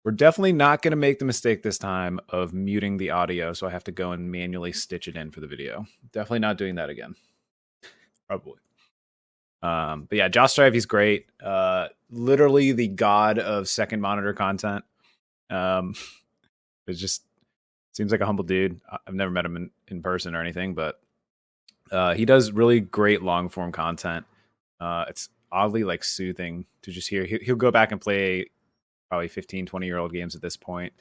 We're definitely not going to make the mistake this time of muting the audio, so I have to go and manually stitch it in for the video. Definitely not doing that again. Probably. But yeah, Josh Strife, he's great. Literally the god of second monitor content. It just seems like a humble dude. I've never met him in person or anything, but he does really great long form content. It's oddly like soothing to just hear. He'll go back and play probably 15, 20-year-old games at this point.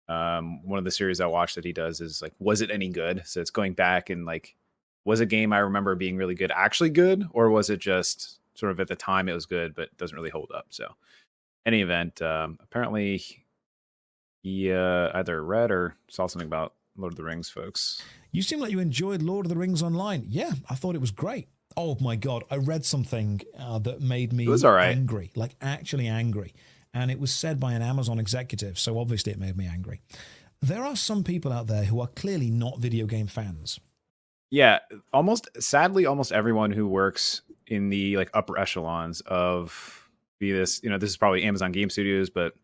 One of the series I watched that he does is like, was it any good? So it's going back and like, was a game I remember being really good actually good, or was it just sort of at the time it was good but doesn't really hold up? So any event, apparently he either read or saw something about Lord of the Rings, folks. You seem like you enjoyed Lord of the Rings Online. Yeah, I thought it was great. Oh my God, I read something that made me angry, like actually angry. And it was said by an Amazon executive, so obviously it made me angry. There are some people out there who are clearly not video game fans. Yeah, sadly, almost everyone who works in the like upper echelons of this is probably Amazon Game Studios, but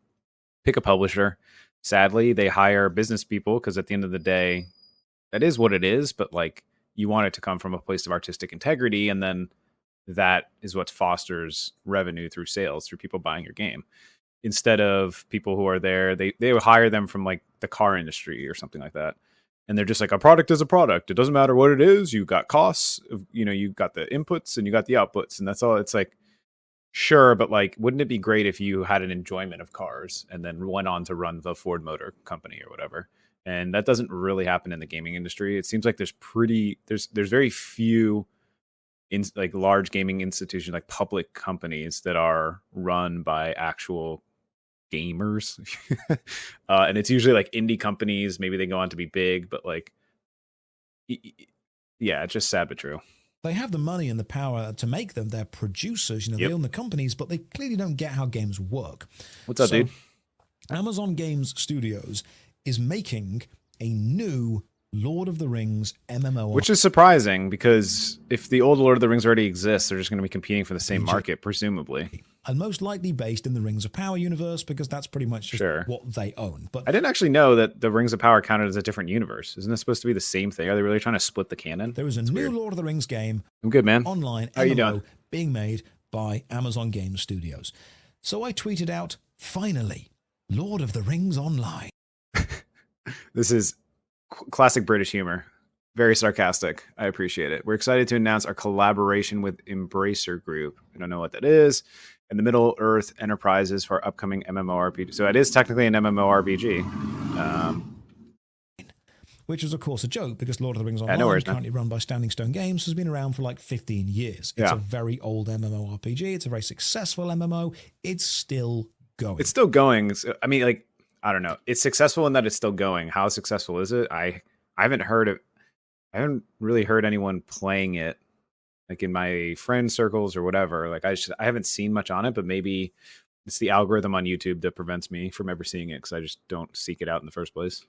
pick a publisher. Sadly, they hire business people because at the end of the day, that is what it is. But like, you want it to come from a place of artistic integrity, and then that is what fosters revenue through sales, through people buying your game. Instead of people who are there, they would hire them from like the car industry or something like that. And they're just like, a product is a product. It doesn't matter what it is. You got costs, you got the inputs and you got the outputs, and that's all. It's like, sure, but like, wouldn't it be great if you had an enjoyment of cars and then went on to run the Ford Motor Company or whatever? And that doesn't really happen in the gaming industry. It seems like there's very few in like large gaming institutions, like public companies that are run by actual gamers. And it's usually like indie companies. Maybe they go on to be big, but like, yeah, it's just sad but true. They have the money and the power to make them. They're producers, they own the companies, but they clearly don't get how games work. What's up, dude? Amazon Games Studios is making a new Lord of the Rings MMO. Which is surprising, because if the old Lord of the Rings already exists, they're just going to be competing for the same market, presumably. And most likely based in the Rings of Power universe, because that's pretty much just what they own. But I didn't actually know that the Rings of Power counted as a different universe. Isn't it supposed to be the same thing? Are they really trying to split the canon? There is a new Lord of the Rings game. I'm good, man. Online How MMO you doing? Being made by Amazon Game Studios. So I tweeted out, finally, Lord of the Rings Online. This is classic British humor. Very sarcastic. I appreciate it. We're excited to announce our collaboration with Embracer Group. I don't know what that is. And the Middle Earth Enterprises for our upcoming MMORPG. So it is technically an MMORPG. Which is, of course, a joke, because Lord of the Rings Online, currently run by Standing Stone Games, has been around for like 15 years. It's a very old MMORPG. It's a very successful MMO. It's still going. It's still going. I mean, like, I don't know. It's successful in that it's still going. How successful is it? I haven't really heard anyone playing it, like in my friend circles or whatever. Like, I haven't seen much on it, but maybe it's the algorithm on YouTube that prevents me from ever seeing it, because I just don't seek it out in the first place.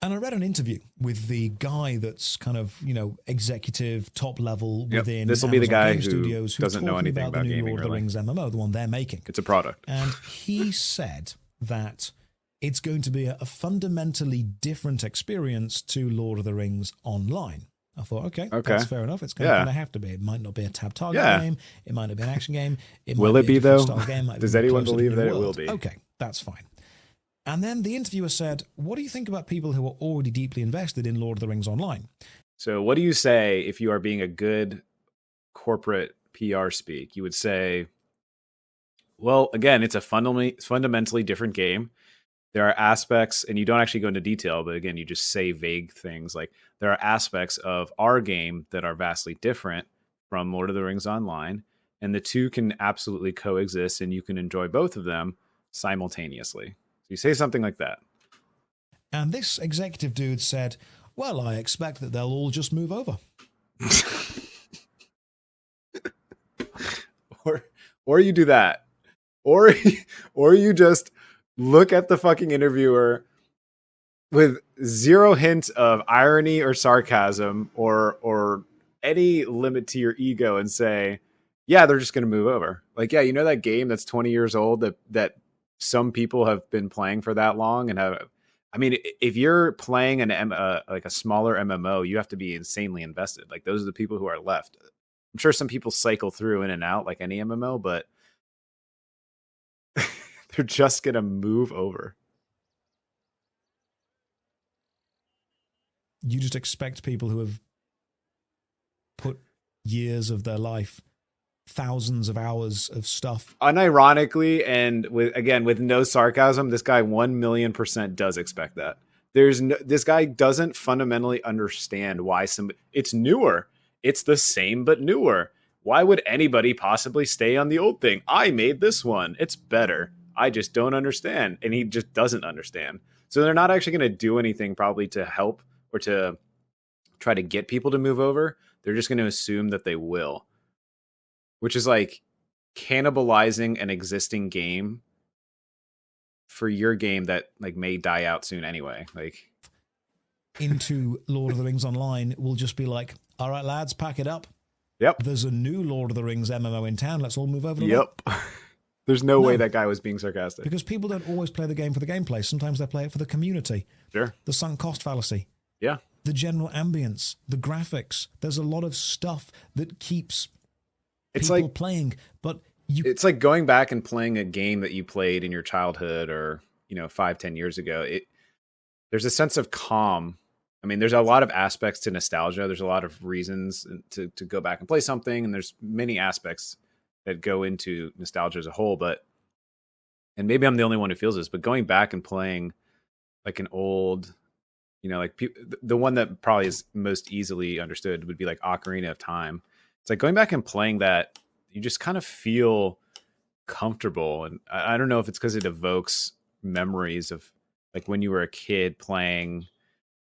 And I read an interview with the guy that's kind of, executive, top level within this will be the guy Game Studios, who doesn't know anything about the new gaming, Lord of the Rings MMO, the one they're making. It's a product. And he said that it's going to be a fundamentally different experience to Lord of the Rings Online. I thought, okay, that's fair enough. It's going to kind of have to be. It might not be a tab target game. It might not be an action game. Will it be, though? Does anyone believe that it will be? Okay, that's fine. And then the interviewer said, what do you think about people who are already deeply invested in Lord of the Rings Online? So what do you say if you are being a good corporate PR speak? You would say, well, again, it's a fundamentally different game. There are aspects, and you don't actually go into detail, but again, you just say vague things. Like, there are aspects of our game that are vastly different from Lord of the Rings Online, and the two can absolutely coexist, and you can enjoy both of them simultaneously. So you say something like that. And this executive dude said, well, I expect that they'll all just move over. Or you do that. Or you just look at the fucking interviewer with zero hint of irony or sarcasm or any limit to your ego and say, yeah, they're just going to move over. Like, yeah, you know that game that's 20 years old that some people have been playing for that long and have. I mean, if you're playing like a smaller MMO, you have to be insanely invested. Like those are the people who are left. I'm sure some people cycle through in and out like any MMO, but they're just gonna move over. You just expect people who have put years of their life, thousands of hours of stuff. Unironically, and with no sarcasm, this guy 1,000,000% does expect that. This guy doesn't fundamentally understand why it's newer. It's the same but newer. Why would anybody possibly stay on the old thing? I made this one. It's better. I just don't understand. And he just doesn't understand. So they're not actually going to do anything probably to help or to try to get people to move over. They're just going to assume that they will, which is like cannibalizing an existing game for your game that like may die out soon anyway. Like into Lord of the Rings Online will just be like, all right, lads, pack it up. Yep. There's a new Lord of the Rings MMO in town. Let's all move over to Yep. There's no way that guy was being sarcastic. Because people don't always play the game for the gameplay. Sometimes they play it for the community. Sure. The sunk cost fallacy. Yeah. The general ambience, the graphics. There's a lot of stuff that keeps people playing. But it's like going back and playing a game that you played in your childhood or, 5-10 years ago. There's a sense of calm. I mean, there's a lot of aspects to nostalgia. There's a lot of reasons to go back and play something. And there's many aspects that go into nostalgia as a whole. And maybe I'm the only one who feels this, but going back and playing like an old, the one that probably is most easily understood would be like Ocarina of Time. It's like going back and playing that, you just kind of feel comfortable. And I don't know if it's because it evokes memories of like when you were a kid playing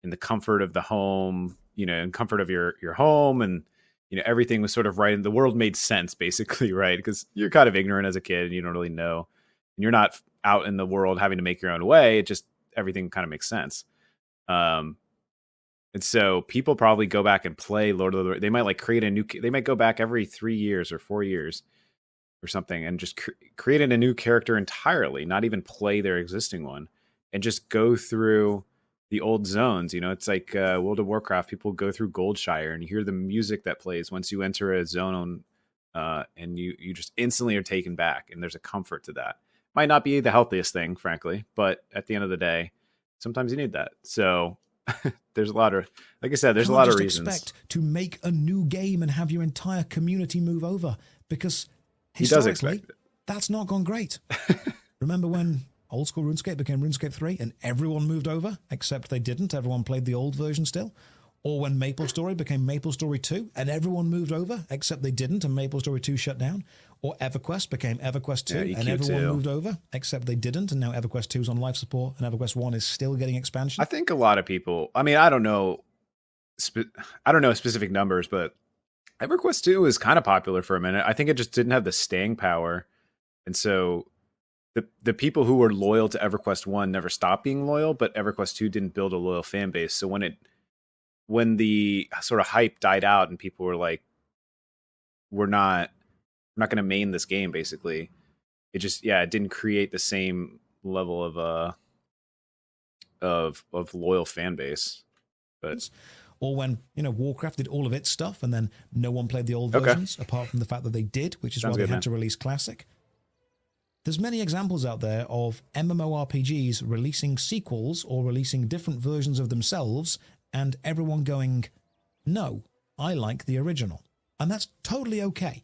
in the comfort of the home, in comfort of your home, and everything was sort of right, and the world made sense basically, right? Because you're kind of ignorant as a kid and you don't really know, and you're not out in the world having to make your own way. It just, everything kind of makes sense. And so people probably go back and play Lord of the Rings. They might like they might go back every 3 years or 4 years or something and just create a new character entirely, not even play their existing one, and just go through the old zones. It's like World of Warcraft. People go through Goldshire and you hear the music that plays once you enter a zone, and you just instantly are taken back, and there's a comfort to that. Might not be the healthiest thing, frankly, but at the end of the day, sometimes you need that. So there's a lot of, like I said, there's a lot of reasons. Expect to make a new game and have your entire community move over, because historically, that's not gone great. Remember when old school RuneScape became RuneScape 3 and everyone moved over, except they didn't. Everyone played the old version still. Or when MapleStory became MapleStory 2 and everyone moved over, except they didn't, and MapleStory 2 shut down. Or EverQuest became EverQuest 2 and everyone moved over, except they didn't, and now EverQuest 2 is on life support and EverQuest 1 is still getting expansion. I think a lot of people, I mean, I don't know specific numbers, but EverQuest 2 was kind of popular for a minute. I think it just didn't have the staying power. And so the people who were loyal to EverQuest 1 never stopped being loyal, but EverQuest 2 didn't build a loyal fan base. So when the sort of hype died out and people were like, we're not going to main this game, basically, it just, it didn't create the same level of loyal fan base. But or when Warcraft did all of its stuff and then no one played the old versions, apart from the fact that they did, which is why they had to release Classic. There's many examples out there of MMORPGs releasing sequels or releasing different versions of themselves, and everyone going, no, I like the original. And that's totally okay.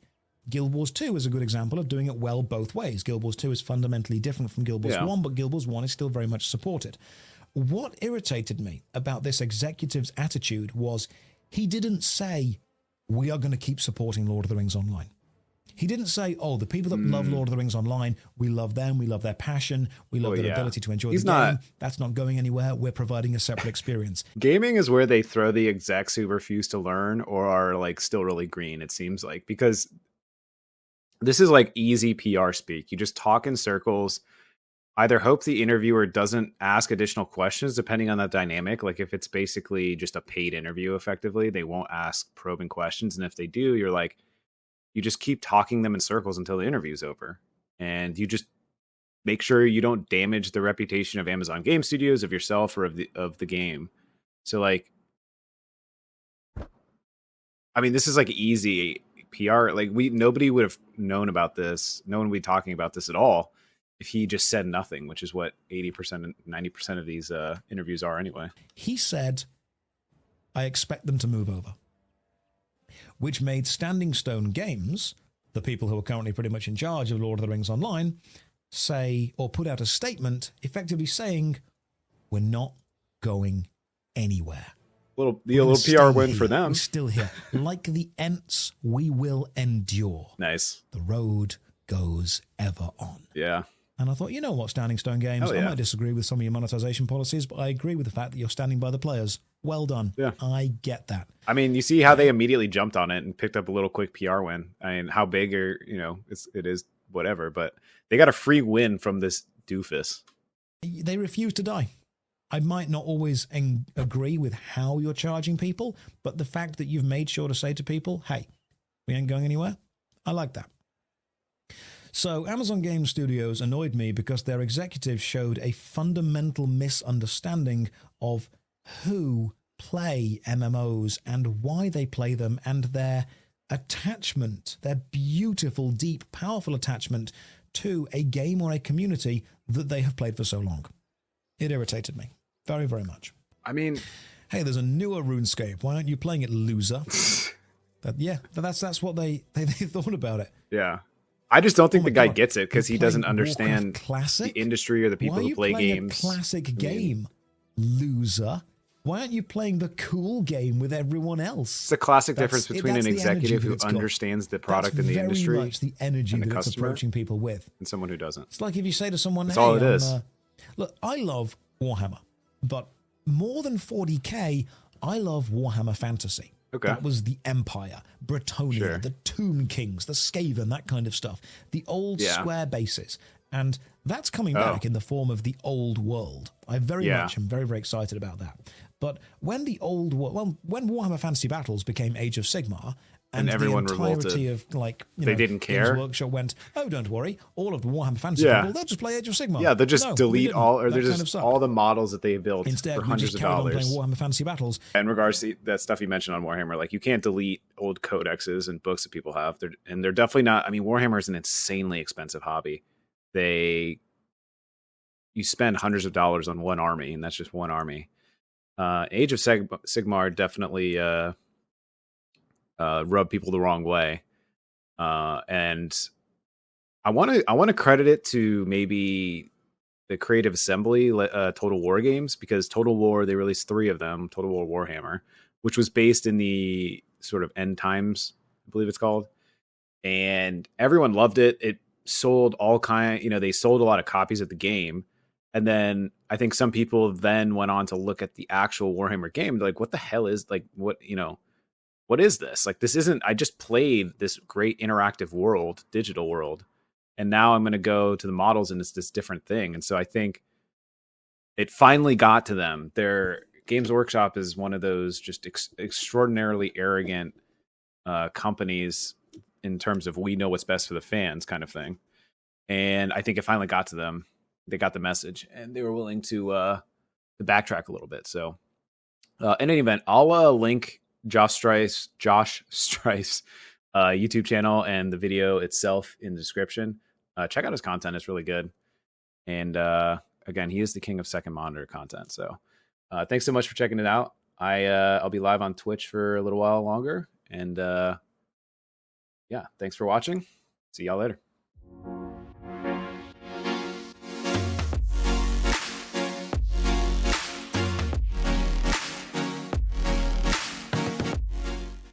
Guild Wars 2 is a good example of doing it well both ways. Guild Wars 2 is fundamentally different from Guild Wars 1, but Guild Wars 1 is still very much supported. What irritated me about this executive's attitude was he didn't say, we are going to keep supporting Lord of the Rings Online. He didn't say, the people that love Lord of the Rings Online, we love them, we love their passion, we love their ability to enjoy the game. That's not going anywhere. We're providing a separate experience. Gaming is where they throw the execs who refuse to learn or are like still really green, it seems like, because this is like easy PR speak. You just talk in circles, either hope the interviewer doesn't ask additional questions depending on the dynamic. Like if it's basically just a paid interview, effectively, they won't ask probing questions. And if they do, you're like, you just keep talking them in circles until the interview's over. And you just make sure you don't damage the reputation of Amazon Game Studios, of yourself, or of the game. So like, I mean, this is like easy PR. Like nobody would have known about this. No one would be talking about this at all if he just said nothing, which is what 80% and 90% of these interviews are anyway. He said, I expect them to move over, which made Standing Stone Games, the people who are currently pretty much in charge of Lord of the Rings Online, say or put out a statement effectively saying, we're not going anywhere. A little PR win here. for them. We're still here. Like the Ents, we will endure. Nice. The road goes ever on. Yeah. And I thought, you know what, Standing Stone Games, I might disagree with some of your monetization policies, but I agree with the fact that you're standing by the players. Well done. Yeah. I get that. I mean, you see how they immediately jumped on it and picked up a little quick PR win. I mean, how big or, it is whatever, but they got a free win from this doofus. They refuse to die. I might not always agree with how you're charging people, but the fact that you've made sure to say to people, hey, we ain't going anywhere, I like that. So Amazon Game Studios annoyed me because their executives showed a fundamental misunderstanding of who play MMOs and why they play them, and their attachment, their beautiful, deep, powerful attachment to a game or a community that they have played for so long. It irritated me very, very much. I mean, hey, there's a newer RuneScape. Why aren't you playing it, loser? That's what they thought about it. Yeah. I just don't think the guy gets it because he doesn't understand the industry or the people who play games. A classic game, loser? Why aren't you playing the cool game with everyone else? It's a classic difference between an executive who understands the product and the industry. Very much the energy that it's approaching people with. And someone who doesn't. It's like if you say to someone, that's all it is. Look, I love Warhammer, but more than 40K, I love Warhammer Fantasy. Okay. That was the Empire, Bretonia, the Tomb Kings, the Skaven, that kind of stuff. The old square bases. And that's coming back in the form of the old world. I very much am very, very excited about that. But when when Warhammer Fantasy Battles became Age of Sigmar, and everyone the entirety revolted. They didn't care. Games Workshop went, oh, don't worry, all of the Warhammer Fantasy people, they'll just play Age of Sigmar. Yeah, they'll just delete all, or they're just all the models that they built for hundreds of dollars. Instead, Warhammer Fantasy Battles. In regards to that stuff you mentioned on Warhammer, like you can't delete old codexes and books that people have. They're definitely not. I mean, Warhammer is an insanely expensive hobby. You spend hundreds of dollars on one army, and that's just one army. Age of Sigmar definitely rub people the wrong way, and I want to credit it to maybe the Creative Assembly, Total War games, because Total War, they released 3 of them, Total War Warhammer, which was based in the sort of end times, I believe it's called, and everyone loved it. It sold they sold a lot of copies of the game. And then I think some people then went on to look at the actual Warhammer game. They're like, what the hell is what is this? Like, this isn't, I just played this great interactive world, digital world. And now I'm going to go to the models and it's this different thing. And so I think it finally got to them. Their Games Workshop is one of those just extraordinarily arrogant companies in terms of we know what's best for the fans kind of thing. And I think it finally got to them. They got the message and they were willing to backtrack a little bit. So in any event, I'll link Josh Strife's YouTube channel and the video itself in the description. Check out his content. It's really good. And again, he is the king of second monitor content. So thanks so much for checking it out. I'll be live on Twitch for a little while longer. And thanks for watching. See y'all later.